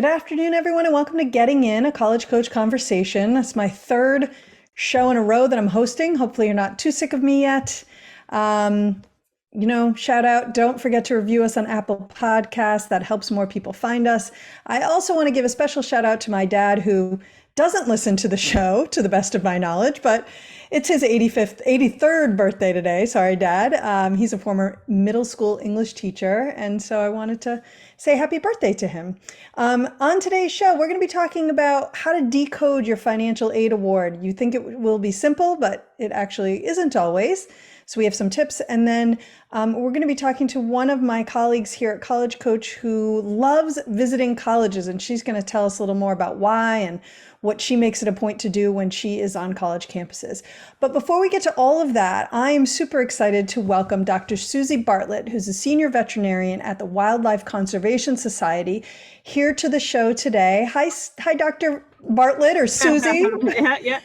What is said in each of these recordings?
Good afternoon, everyone, and welcome to Getting In, a college coach conversation. It's my third show in a row that I'm hosting. Hopefully, you're not too sick of me yet. Um, Shout out, don't forget to review us on Apple Podcasts. That helps more people find us. I also want to give a special shout out to my dad, who doesn't listen to the show, to the best of my knowledge, but it's his 83rd birthday today. Sorry, Dad. He's a former middle school English teacher, and so I wanted to say happy birthday to him. On today's show, we're going to be talking about how to decode your financial aid award. You think it will be simple, but it actually isn't always. So we have some tips, and then we're going to be talking to one of my colleagues here at College Coach who loves visiting colleges, and she's going to tell us a little more about why and what she makes it a point to do when she is on college campuses. But before we get to all of that, I am super excited to welcome Dr. Susie Bartlett, who's a senior veterinarian at the Wildlife Conservation Society, here to the show today. Hi, Dr. Bartlett, or Susie. Yeah.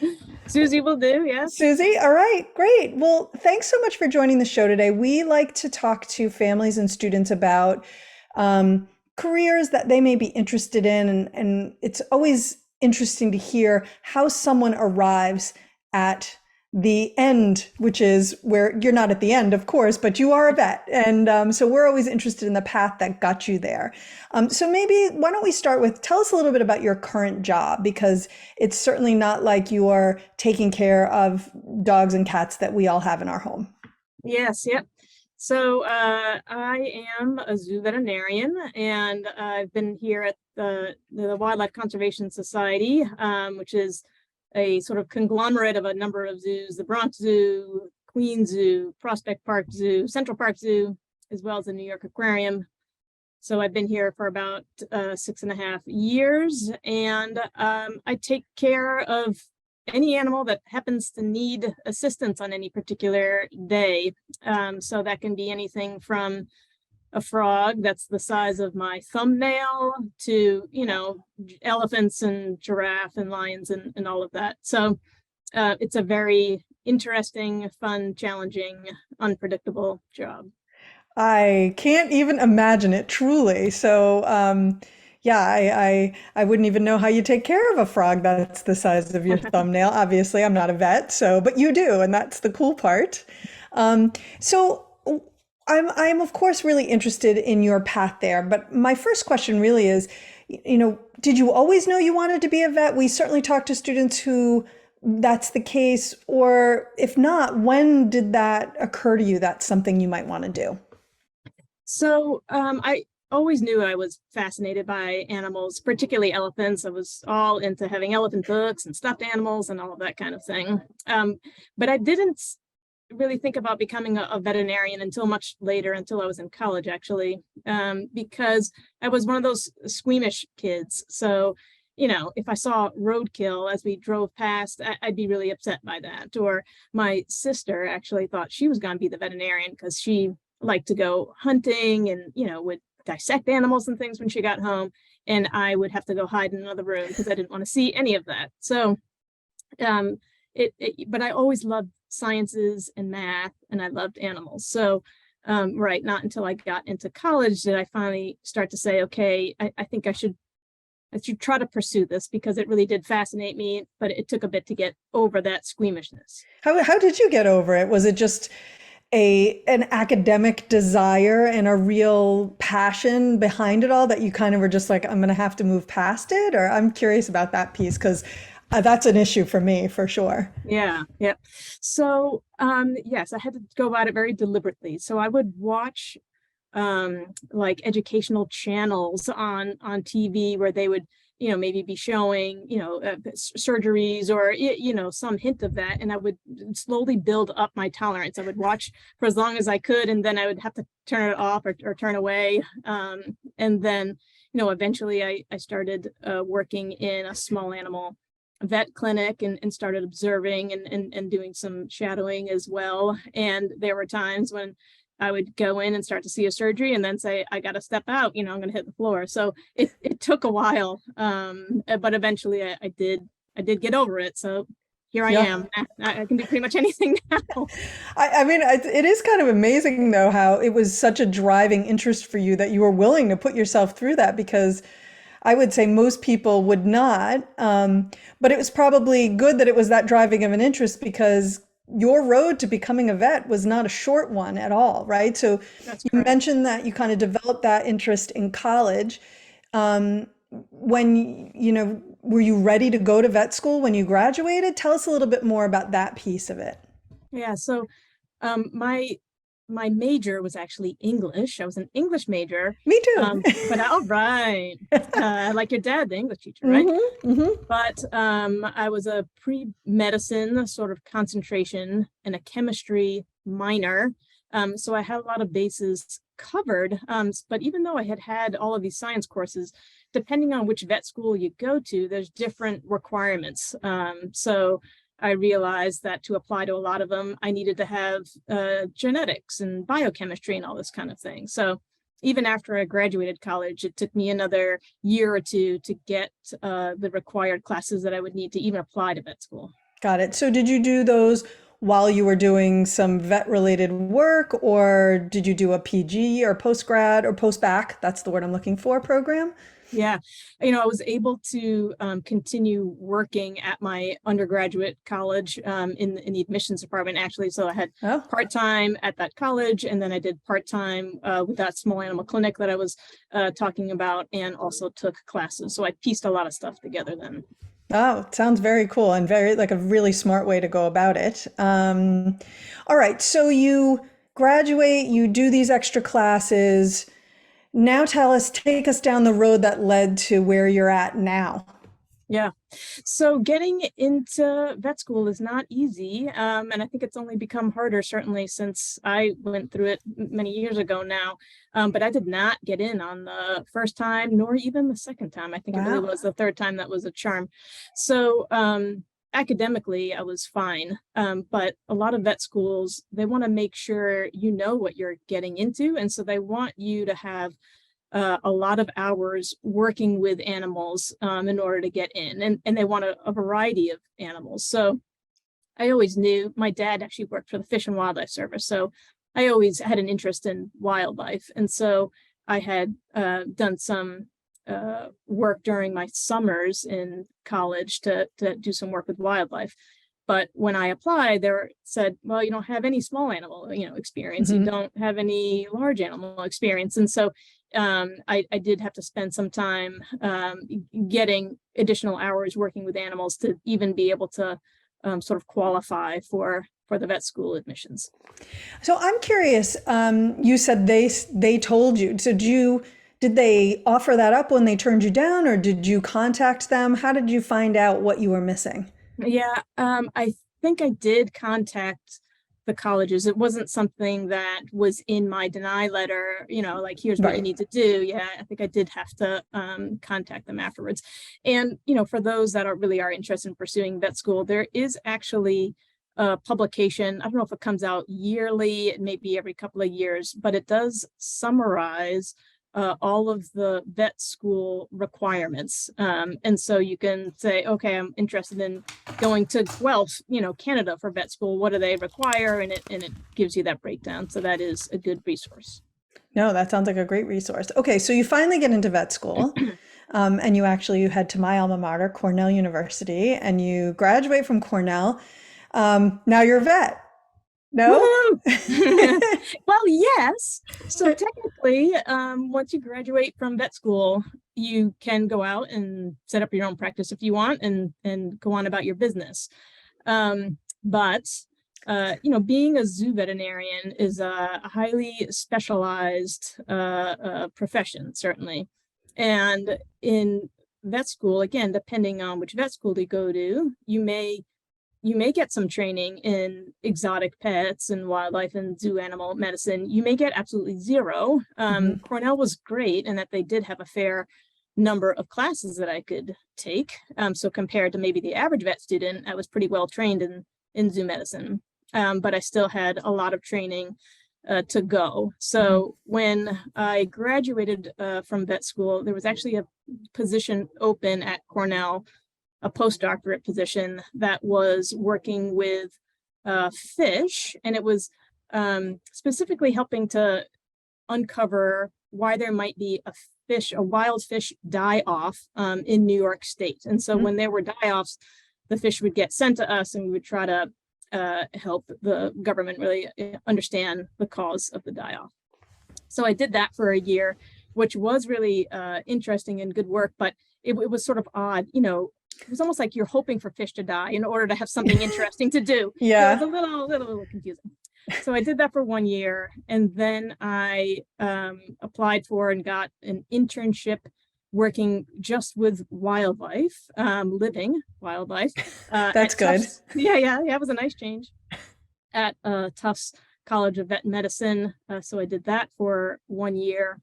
Susie will do, yes. Susie, all right, great. Well, thanks so much for joining the show today. We like to talk to families and students about careers that they may be interested in, and it's always interesting to hear how someone arrives at the end, which is where you're not at the end, of course, but you are a vet. And so we're always interested in the path that got you there. So maybe why don't we start with, tell us a little bit about your current job, because it's certainly not like you are taking care of dogs and cats that we all have in our home. Yes, yep. So I am a zoo veterinarian, and I've been here at the Wildlife Conservation Society, which is a sort of conglomerate of a number of zoos: the Bronx Zoo, Queens Zoo, Prospect Park Zoo, Central Park Zoo, as well as the New York Aquarium. So I've been here for about 6.5 years, and I take care of any animal that happens to need assistance on any particular day. So that can be anything from a frog that's the size of my thumbnail to, elephants and giraffe and lions and all of that. So it's a very interesting, fun, challenging, unpredictable job. I can't even imagine it, truly. So, yeah, I wouldn't even know how you take care of a frog that's the size of your thumbnail. Obviously, I'm not a vet, so but you do, and that's the cool part. So I'm of course really interested in your path there. But my first question really is, did you always know you wanted to be a vet? We certainly talk to students who that's the case, or if not, when did that occur to you that's something you might want to do? So I always knew I was fascinated by animals, particularly elephants. I was all into having elephant books and stuffed animals and all of that kind of thing. But I didn't really think about becoming a veterinarian until much later, until I was in college, actually, because I was one of those squeamish kids. So, if I saw roadkill as we drove past, I'd be really upset by that. Or my sister actually thought she was going to be the veterinarian because she liked to go hunting and, would dissect animals and things when she got home. And I would have to go hide in another room because I didn't want to see any of that. So, but I always loved sciences and math, and I loved animals. So, right, not until I got into college did I finally start to say, okay, I think I should try to pursue this, because it really did fascinate me, but it took a bit to get over that squeamishness. How did you get over it? Was it just an academic desire and a real passion behind it all that you kind of were just like, I'm going to have to move past it? Or I'm curious about that piece, because that's an issue for me, for sure. Yeah. So, yes, I had to go about it very deliberately. So I would watch like educational channels on TV where they would, maybe be showing, surgeries or, some hint of that. And I would slowly build up my tolerance. I would watch for as long as I could, and then I would have to turn it off or turn away. And then, eventually I started working in a small animal vet clinic and started observing and doing some shadowing as well. And there were times when I would go in and start to see a surgery and then say, I got to step out, I'm going to hit the floor. So it took a while. But eventually I did get over it. So here I am. I can do pretty much anything now. I mean, it is kind of amazing, though, how it was such a driving interest for you that you were willing to put yourself through that, because I would say most people would not. But it was probably good that it was that driving of an interest because your road to becoming a vet was not a short one at all, right? So That's you correct. mentioned that you kind of developed that interest in college. Um, when, were you ready to go to vet school when you graduated? Tell us a little bit more about that piece of it. Yeah. So my major was actually English. I was an English major. Me too. But all right. Like your dad, the English teacher, right? Hmm. Hmm. But I was a pre-medicine sort of concentration and a chemistry minor. So I had a lot of bases covered. But even though I had all of these science courses, depending on which vet school you go to, there's different requirements. So I realized that to apply to a lot of them, I needed to have genetics and biochemistry and all this kind of thing. So even after I graduated college, it took me another year or two to get the required classes that I would need to even apply to vet school. Got it. So did you do those while you were doing some vet related work, or did you do a PG or post grad or post bac? That's the word I'm looking for, program. Yeah, I was able to continue working at my undergraduate college in the admissions department, actually. So I had Oh, part-time at that college, and then I did part-time with that small animal clinic that I was talking about, and also took classes. So I pieced a lot of stuff together then. oh, it sounds very cool and very like a really smart way to go about it. All right. So you graduate, you do these extra classes. Now tell us, take us down the road that led to where you're at now. Yeah. So getting into vet school is not easy. And I think it's only become harder, certainly since I went through it many years ago now. But I did not get in on the first time, nor even the second time. I think it really Wow. was the third time that was a charm. So academically, I was fine. But a lot of vet schools, they want to make sure you know what you're getting into. And so they want you to have a lot of hours working with animals in order to get in, and they want a variety of animals. So I always knew my dad actually worked for the Fish and Wildlife Service, so I always had an interest in wildlife, and so I had done some work during my summers in college to do some work with wildlife. But when I applied, they said, well, you don't have any small animal, experience. You Hmm. don't have any large animal experience. And so I did have to spend some time getting additional hours working with animals to even be able to sort of qualify for the vet school admissions. So I'm curious. You said they told you. So did they offer that up when they turned you down, or did you contact them? How did you find out what you were missing? Yeah, I think I did contact the colleges. It wasn't something that was in my deny letter, like here's what you Right. need to do. Yeah, I think I did have to contact them afterwards. And for those that really are interested in pursuing vet school, there is actually a publication. I don't know if it comes out yearly, maybe every couple of years, but it does summarize all of the vet school requirements. And so you can say, okay, I'm interested in going to Guelph, Canada for vet school. What do they require? And it gives you that breakdown. So that is a good resource. No, that sounds like a great resource. Okay, so you finally get into vet school, and you head to my alma mater, Cornell University, and you graduate from Cornell. Now you're a vet. No? Woohoo! Well, yes. So technically, once you graduate from vet school, you can go out and set up your own practice if you want, and go on about your business. But being a zoo veterinarian is a highly specialized profession, certainly. And in vet school, again, depending on which vet school you go to, you may get some training in exotic pets and wildlife and zoo animal medicine. You may get absolutely zero. Mhm. Cornell was great in that they did have a fair number of classes that I could take. So compared to maybe the average vet student, I was pretty well trained in zoo medicine. But I still had a lot of training to go. Mhm. So when I graduated from vet school, there was actually a position open at Cornell, a postdoctorate position that was working with fish, and it was specifically helping to uncover why there might be a wild fish die off in New York State. And so when there were die-offs, the fish would get sent to us and we would try to help the government really understand the cause of the die-off. So I did that for a year, which was really interesting and good work, but it was sort of odd, it was almost like you're hoping for fish to die in order to have something interesting to do. Yeah. So it was a little confusing. So I did that for 1 year, and then I applied for and got an internship working just with wildlife, living wildlife. That's good. Tufts. Yeah, it was a nice change at Tufts College of Vet Medicine. So I did that for 1 year.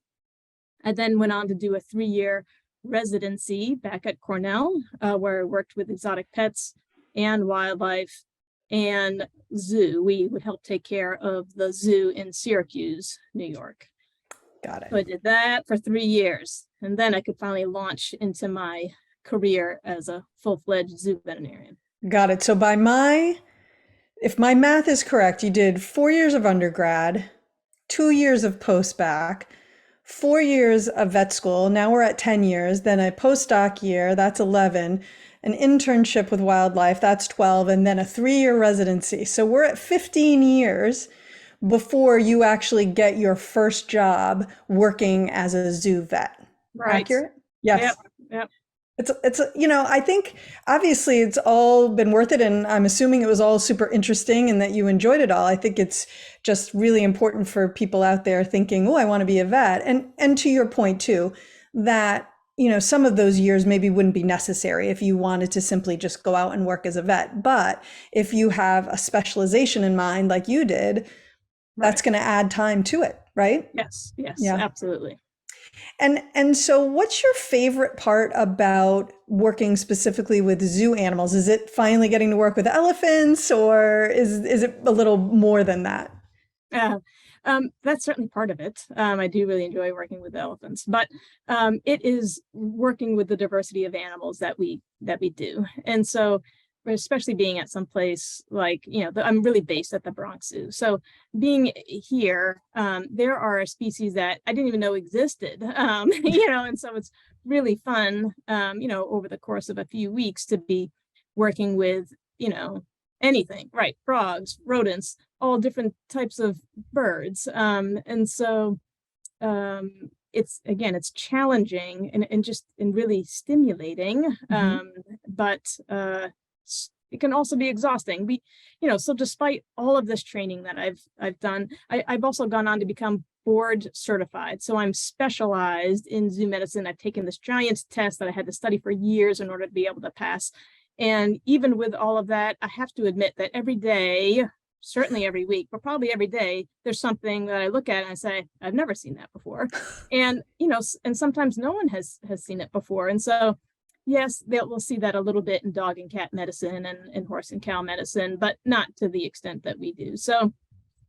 I then went on to do a 3-year residency back at Cornell, where I worked with exotic pets and wildlife and zoo. We would help take care of the zoo in Syracuse, New York. Got it. So I did that for 3 years, and then I could finally launch into my career as a full-fledged zoo veterinarian. Got it. So if my math is correct, you did 4 years of undergrad, 2 years of post-bac, 4 years of vet school. Now we're at 10 years, then a postdoc year, that's 11, an internship with wildlife, that's 12, and then a 3-year residency. So we're at 15 years before you actually get your first job working as a zoo vet. Right. Accurate? Yes. Yep. It's I think obviously it's all been worth it, and I'm assuming it was all super interesting and that you enjoyed it all. I think it's just really important for people out there thinking, oh, I want to be a vet. And to your point too, that, some of those years maybe wouldn't be necessary if you wanted to simply just go out and work as a vet. But if you have a specialization in mind, like you did, that's going to add time to it, right? Yes, Yeah. Absolutely. And so what's your favorite part about working specifically with zoo animals? Is it finally getting to work with elephants, or is it a little more than that? That's certainly part of it. I do really enjoy working with elephants, but it is working with the diversity of animals that we do. And so, especially being at some place like, I'm really based at the Bronx Zoo. So being here, there are species that I didn't even know existed, and so it's really fun, over the course of a few weeks to be working with, anything, right? Frogs, rodents, all different types of birds. And so it's challenging and really stimulating, but it can also be exhausting. So despite all of this training that I've done, I've also gone on to become board certified. So I'm specialized in zoo medicine. I've taken this giant test that I had to study for years in order to be able to pass. And even with all of that, I have to admit that every day, certainly every week, but probably every day, there's something that I look at and I say, I've never seen that before. And, and sometimes no one has seen it before. And so, yes, we'll see that a little bit in dog and cat medicine and horse and cow medicine, but not to the extent that we do. So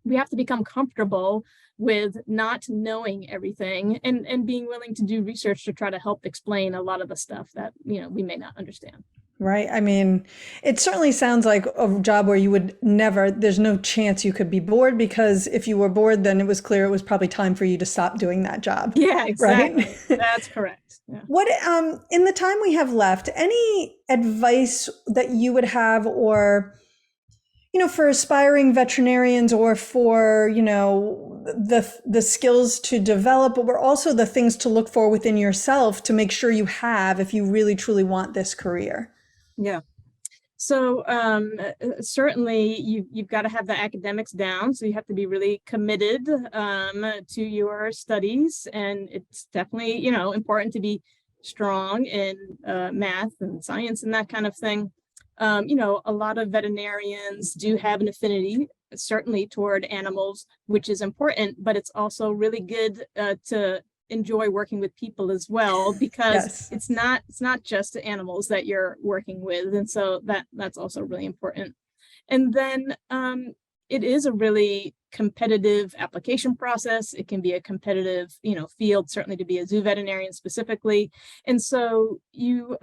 we have to become comfortable with not knowing everything and being willing to do research to try to help explain a lot of the stuff that, we may not understand. Right. I mean, it certainly sounds like a job where there's no chance you could be bored, because if you were bored, then it was clear it was probably time for you to stop doing that job. Yeah, exactly. Right? That's correct. Yeah. What, in the time we have left, any advice that you would have, or, for aspiring veterinarians, or for, the skills to develop, but also the things to look for within yourself to make sure you have, if you really truly want this career? Yeah. So certainly you've got to have the academics down. So you have to be really committed to your studies. And it's definitely, important to be strong in math and science and that kind of thing. A lot of veterinarians do have an affinity, certainly toward animals, which is important, but it's also really good to enjoy working with people as well, because it's not just animals that you're working with. And so that's also really important. And then it is a really competitive application process. It can be a competitive, field, certainly to be a zoo veterinarian specifically. And so you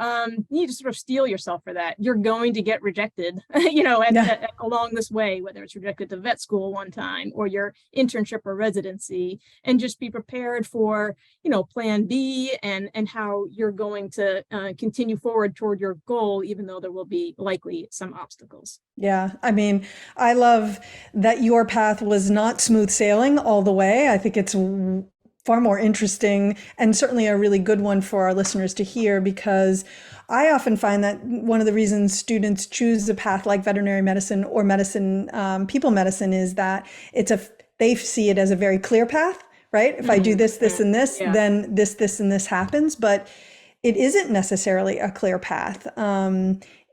need to sort of steel yourself for that. You're going to get rejected, Yeah. along this way, whether it's rejected to vet school one time or your internship or residency, and just be prepared for, plan B and how you're going to continue forward toward your goal, even though there will be likely some obstacles. Yeah, I mean, I love that your path was not smooth sailing all the way. I think it's far more interesting and certainly a really good one for our listeners to hear because I often find that one of the reasons students choose a path like veterinary medicine or medicine, people medicine, is that they see it as a very clear path, right? If I do this, this, and this, Yeah. then this, and this happens. But it isn't necessarily a clear path.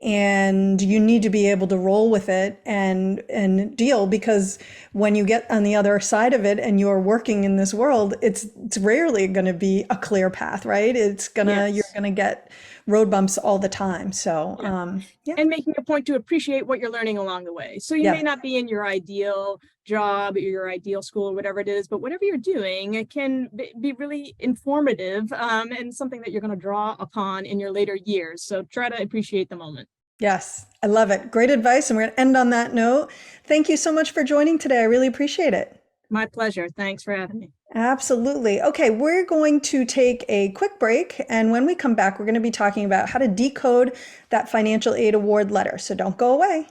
And you need to be able to roll with it and deal, because when you get on the other side of it and you're working in this world, it's rarely going to be a clear path, right? You're Yes. gonna get road bumps all the time. So yeah, And making a point to appreciate what you're learning along the way. So you may yeah. not be in your ideal job or your ideal school or whatever it is, but whatever you're doing, it can be really informative, and something that you're going to draw upon in your later years. So try to appreciate the moment. Yes, I love it. Great advice. And we're going to end on that note. Thank you so much for joining today. I really appreciate it. My pleasure. Thanks for having me. Absolutely. Okay, we're going to take a quick break. And when we come back, we're going to be talking about how to decode that financial aid award letter. So don't go away.